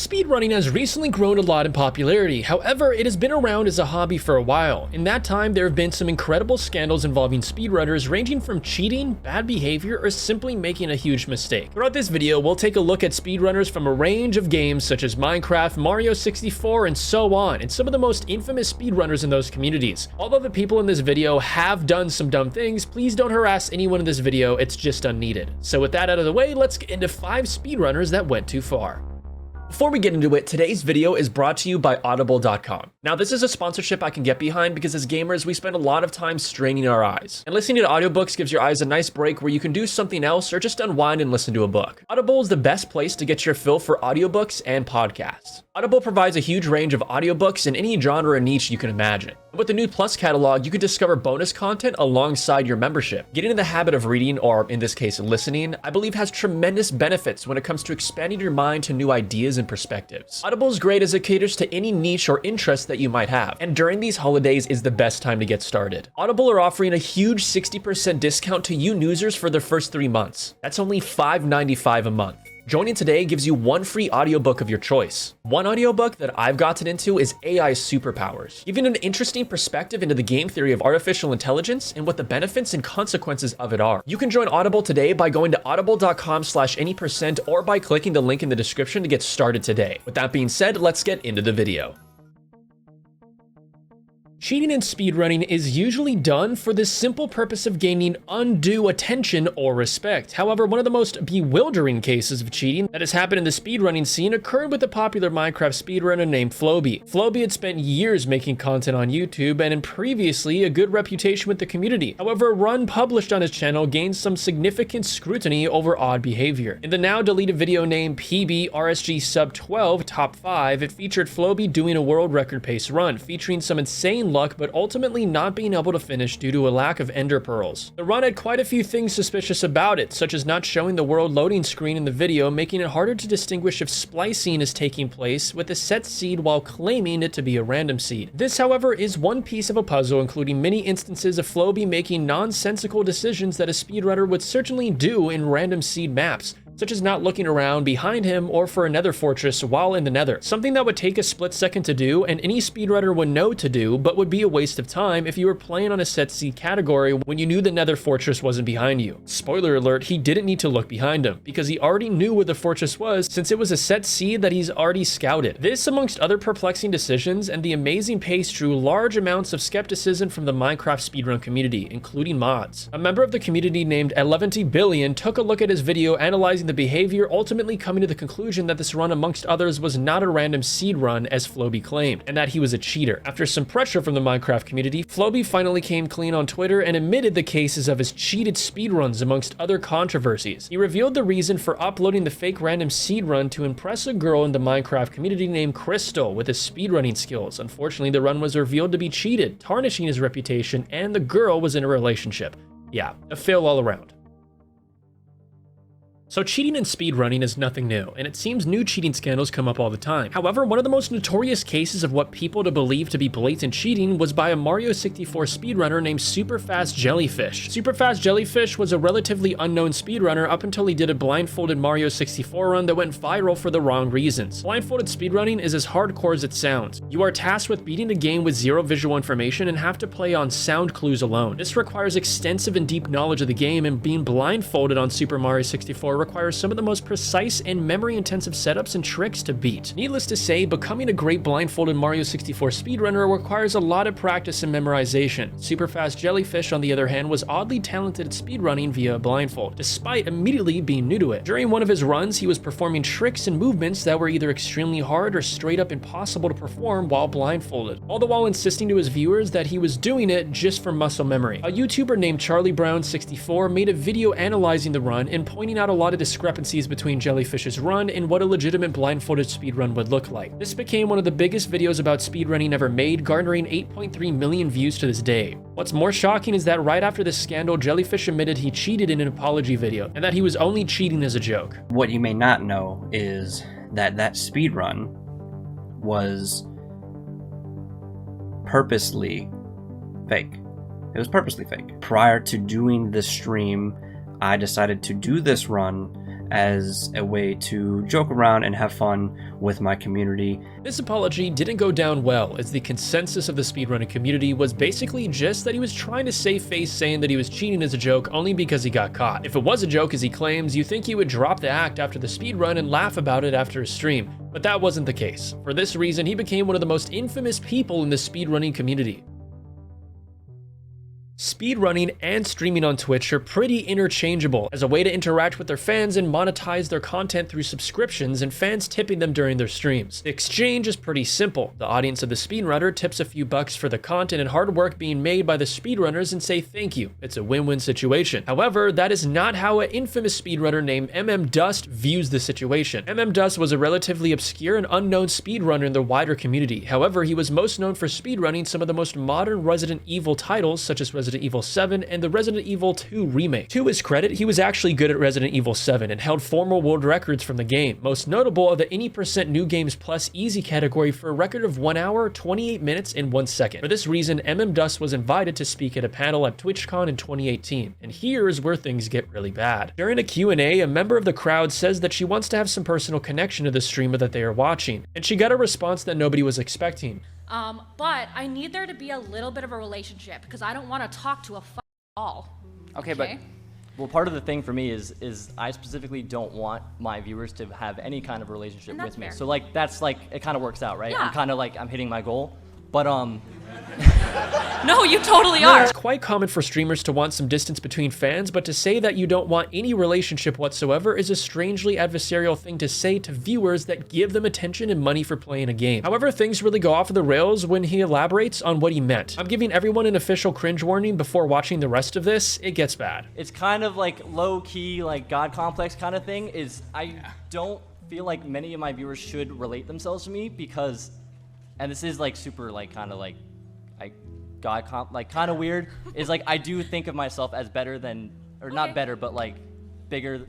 Speedrunning has recently grown a lot in popularity. However, it has been around as a hobby for a while. In that time, there have been some incredible scandals involving speedrunners, ranging from cheating, bad behavior, or simply making a huge mistake. Throughout this video, we'll take a look at speedrunners from a range of games such as Minecraft, Mario 64, and so on, and some of the most infamous speedrunners in those communities. Although the people in this video have done some dumb things, please don't harass anyone in this video, it's just unneeded. So with that out of the way, let's get into 5 speedrunners that went too far. Before we get into it, today's video is brought to you by Audible.com. Now, this is a sponsorship I can get behind because as gamers, we spend a lot of time straining our eyes. And listening to audiobooks gives your eyes a nice break where you can do something else or just unwind and listen to a book. Audible is the best place to get your fill for audiobooks and podcasts. Audible provides a huge range of audiobooks in any genre or niche you can imagine. With the new Plus catalog, you can discover bonus content alongside your membership. Getting in the habit of reading, or in this case, listening, I believe has tremendous benefits when it comes to expanding your mind to new ideas and perspectives. Audible is great as it caters to any niche or interest that you might have, and during these holidays is the best time to get started. Audible are offering a huge 60% discount to you users for their first 3 months. That's only $5.95 a month. Joining today gives you 1 free audiobook of your choice. One audiobook that I've gotten into is AI Superpowers, giving an interesting perspective into the game theory of artificial intelligence and what the benefits and consequences of it are. You can join Audible today by going to audible.com/any% or by clicking the link in the description to get started today. With that being said, let's get into the video. Cheating in speedrunning is usually done for the simple purpose of gaining undue attention or respect. However, one of the most bewildering cases of cheating that has happened in the speedrunning scene occurred with a popular Minecraft speedrunner named Floby. Floby had spent years making content on YouTube and previously a good reputation with the community. However, a run published on his channel gained some significant scrutiny over odd behavior. In the now deleted video named PB Sub 12 Top 5, it featured Floby doing a world record pace run, featuring some insane luck, but ultimately not being able to finish due to a lack of ender pearls. The run had quite a few things suspicious about it, such as not showing the world loading screen in the video, making it harder to distinguish if splicing is taking place with a set seed while claiming it to be a random seed. This, however, is one piece of a puzzle, including many instances of Floby making nonsensical decisions that a speedrunner would certainly do in random seed maps, such as not looking around behind him or for a nether fortress while in the nether. Something that would take a split second to do and any speedrunner would know to do, but would be a waste of time if you were playing on a set seed category when you knew the nether fortress wasn't behind you. Spoiler alert, he didn't need to look behind him because he already knew where the fortress was since it was a set seed that he's already scouted. This, amongst other perplexing decisions and the amazing pace, drew large amounts of skepticism from the Minecraft speedrun community, including mods. A member of the community named 11 Billion took a look at his video analyzing the behavior, ultimately coming to the conclusion that this run, amongst others, was not a random seed run as Floby claimed, and that he was a cheater. After some pressure from the Minecraft community, Floby finally came clean on Twitter and admitted the cases of his cheated speedruns, amongst other controversies. He revealed the reason for uploading the fake random seed run to impress a girl in the Minecraft community named Crystal with his speedrunning skills. Unfortunately, the run was revealed to be cheated, tarnishing his reputation, and the girl was in a relationship. Yeah, a fail all around. So cheating in speedrunning is nothing new, and it seems new cheating scandals come up all the time. However, one of the most notorious cases of what people to believe to be blatant cheating was by a Mario 64 speedrunner named Superfast Jellyfish. Superfast Jellyfish was a relatively unknown speedrunner up until he did a blindfolded Mario 64 run that went viral for the wrong reasons. Blindfolded speedrunning is as hardcore as it sounds. You are tasked with beating a game with zero visual information and have to play on sound clues alone. This requires extensive and deep knowledge of the game, and being blindfolded on Super Mario 64 requires some of the most precise and memory-intensive setups and tricks to beat. Needless to say, becoming a great blindfolded Mario 64 speedrunner requires a lot of practice and memorization. Superfast Jellyfish, on the other hand, was oddly talented at speedrunning via a blindfold, despite immediately being new to it. During one of his runs, he was performing tricks and movements that were either extremely hard or straight up impossible to perform while blindfolded, all the while insisting to his viewers that he was doing it just for muscle memory. A YouTuber named Charlie Brown 64 made a video analyzing the run and pointing out a lot of discrepancies between Jellyfish's run and what a legitimate blindfolded speedrun would look like. This became one of the biggest videos about speedrunning ever made, garnering 8.3 million views to this day. What's more shocking is that right after this scandal, Jellyfish admitted he cheated in an apology video, and that he was only cheating as a joke. What you may not know is that that speedrun was purposely fake. It was purposely fake. Prior to doing this stream, I decided to do this run as a way to joke around and have fun with my community. This apology didn't go down well, as the consensus of the speedrunning community was basically just that he was trying to save face saying that he was cheating as a joke only because he got caught. If it was a joke as he claims, you think he would drop the act after the speedrun and laugh about it after his stream, but that wasn't the case. For this reason, he became one of the most infamous people in the speedrunning community. Speedrunning and streaming on Twitch are pretty interchangeable as a way to interact with their fans and monetize their content through subscriptions and fans tipping them during their streams. The exchange is pretty simple. The audience of the speedrunner tips a few bucks for the content and hard work being made by the speedrunners and say thank you. It's a win-win situation. However, that is not how an infamous speedrunner named Dust views the situation. Dust was a relatively obscure and unknown speedrunner in the wider community. However, he was most known for speedrunning some of the most modern Resident Evil titles, such as Resident Evil 7 and the Resident Evil 2 remake. To his credit, he was actually good at Resident Evil 7 and held former world records from the game, most notable of the any % New Games Plus Easy category for a record of 1 hour, 28 minutes, and 1 second. For this reason, Dust was invited to speak at a panel at TwitchCon in 2018, and here's where things get really bad. During a Q&A, a member of the crowd says that she wants to have some personal connection to the streamer that they are watching, and she got a response that nobody was expecting. But I need there to be a little bit of a relationship because I don't want to talk to a all. Okay, but well, part of the thing for me is I specifically don't want my viewers to have any kind of relationship with me. Fair. So like that's like it kind of works out, right? Yeah. I'm kind of like I'm hitting my goal, but No, you totally are. It's quite common for streamers to want some distance between fans, but to say that you don't want any relationship whatsoever is a strangely adversarial thing to say to viewers that give them attention and money for playing a game. However, things really go off of the rails when he elaborates on what he meant. I'm giving everyone an official cringe warning before watching the rest of this. It gets bad. it's kind of like low-key, like God complex kind of thing. I don't feel like many of my viewers should relate themselves to me because, and this is like super like kind of like kind of weird, is like I do think of myself as better than, or not better, but like bigger.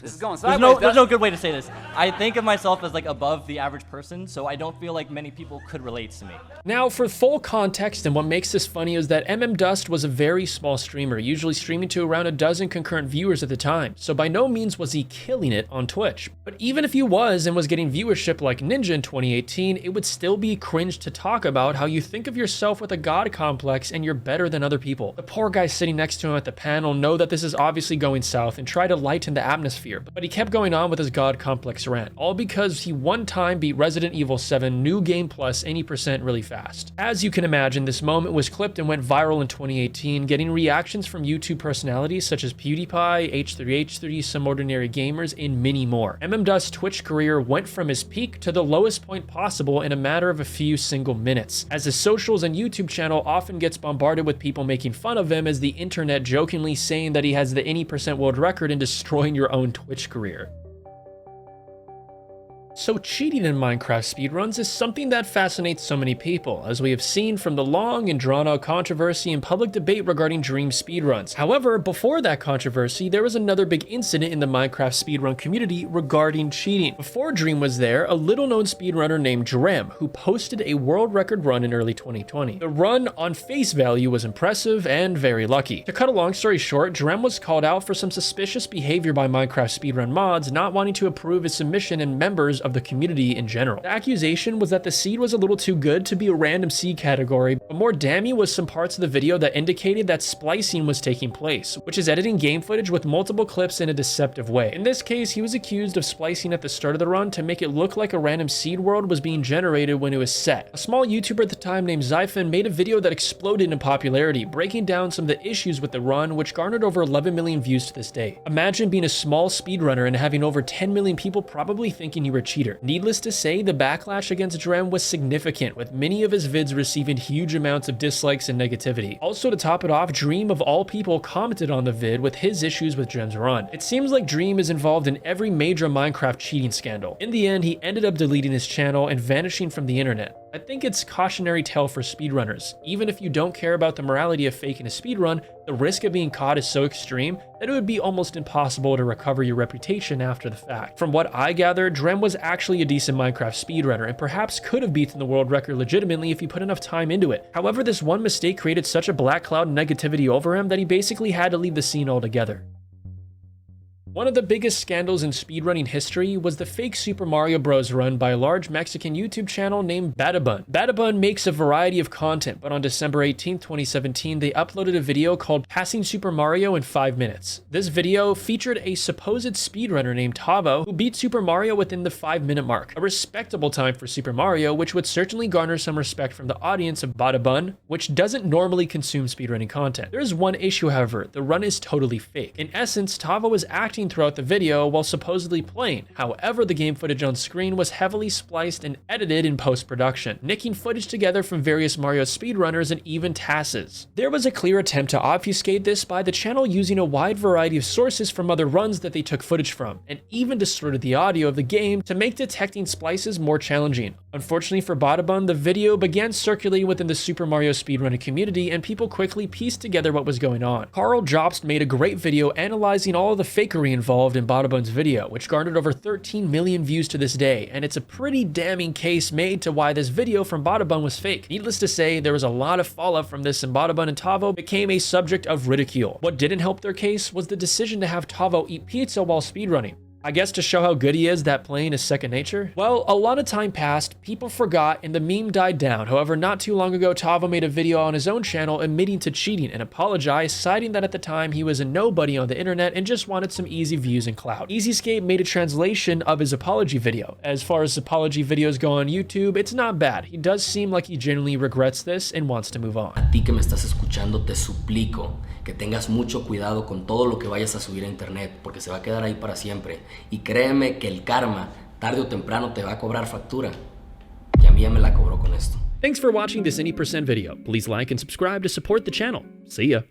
This is going sideways. There's no good way to say this. I think of myself as like above the average person, so I don't feel like many people could relate to me. Now, for full context, and what makes this funny is that Dust was a very small streamer, usually streaming to around a dozen concurrent viewers at the time, so by no means was he killing it on Twitch. But even if he was and was getting viewership like Ninja in 2018, it would still be cringe to talk about how you think of yourself with a god complex and you're better than other people. The poor guy sitting next to him at the panel know that this is obviously going south and try to lighten the atmosphere, but he kept going on with his god complex rant, all because he one time beat Resident Evil 7 New Game Plus any % really fast. As you can imagine, this moment was clipped and went viral in 2018, getting reactions from YouTube personalities such as PewDiePie, H3H3, Some Ordinary Gamers, and many more. Dust's Twitch career went from his peak to the lowest point possible in a matter of a few single minutes, as his socials and YouTube channel often gets bombarded with people making fun of him, as the internet jokingly saying that he has the any % world record in destroying your own Twitch career. So cheating in Minecraft speedruns is something that fascinates so many people, as we have seen from the long and drawn-out controversy and public debate regarding Dream speedruns. However, before that controversy, there was another big incident in the Minecraft speedrun community regarding cheating. Before Dream was there, a little-known speedrunner named Drem, who posted a world record run in early 2020. The run, on face value, was impressive and very lucky. To cut a long story short, Drem was called out for some suspicious behavior by Minecraft speedrun mods, not wanting to approve his submission and members of the community in general. The accusation was that the seed was a little too good to be a random seed category, but more damning was some parts of the video that indicated that splicing was taking place, which is editing game footage with multiple clips in a deceptive way. In this case, he was accused of splicing at the start of the run to make it look like a random seed world was being generated when it was set. A small YouTuber at the time named Zyphon made a video that exploded in popularity, breaking down some of the issues with the run, which garnered over 11 million views to this day. Imagine being a small speedrunner and having over 10 million people probably thinking you were a cheater. Needless to say, the backlash against Drem was significant, with many of his vids receiving huge amounts of dislikes and negativity. Also, to top it off, Dream of all people commented on the vid with his issues with Drem's run. It seems like Dream is involved in every major Minecraft cheating scandal. In the end, he ended up deleting his channel and vanishing from the internet. I think it's cautionary tale for speedrunners. Even if you don't care about the morality of faking a speedrun, the risk of being caught is so extreme that it would be almost impossible to recover your reputation after the fact. From what I gathered, Drem was actually a decent Minecraft speedrunner and perhaps could have beaten the world record legitimately if he put enough time into it. However, this one mistake created such a black cloud of negativity over him that he basically had to leave the scene altogether. One of the biggest scandals in speedrunning history was the fake Super Mario Bros. Run by a large Mexican YouTube channel named Badabun. Badabun makes a variety of content, but on December 18, 2017, they uploaded a video called Passing Super Mario in 5 minutes. This video featured a supposed speedrunner named Tavo who beat Super Mario within the 5-minute mark, a respectable time for Super Mario, which would certainly garner some respect from the audience of Badabun, which doesn't normally consume speedrunning content. There is one issue, however: the run is totally fake. In essence, Tavo was acting throughout the video while supposedly playing. However, the game footage on screen was heavily spliced and edited in post-production, nicking footage together from various Mario speedrunners and even TASes. There was a clear attempt to obfuscate this by the channel using a wide variety of sources from other runs that they took footage from, and even distorted the audio of the game to make detecting splices more challenging. Unfortunately for Badabun, the video began circulating within the Super Mario speedrunning community, and people quickly pieced together what was going on. Carl Jobst made a great video analyzing all of the fakery involved in Badabun's video, which garnered over 13 million views to this day, and it's a pretty damning case made to why this video from Badabun was fake. Needless to say, there was a lot of fallout from this, and Badabun and Tavo became a subject of ridicule. What didn't help their case was the decision to have Tavo eat pizza while speedrunning. I guess to show how good he is that playing is second nature? Well, a lot of time passed, people forgot, and the meme died down. However, not too long ago, Tavo made a video on his own channel admitting to cheating and apologized, citing that at the time he was a nobody on the internet and just wanted some easy views and clout. EasyScape made a translation of his apology video. As far as apology videos go on YouTube, it's not bad. He does seem like he genuinely regrets this and wants to move on. A ti que me estás escuchando, te suplico que tengas mucho cuidado con todo lo que vayas a subir a internet, porque se va a quedar ahí para siempre. Y créeme que el karma, tarde o temprano, te va a cobrar factura. Y a mí ya me la cobró con esto. Thanks for watching this Any% video. Please like and subscribe to support the channel. See ya.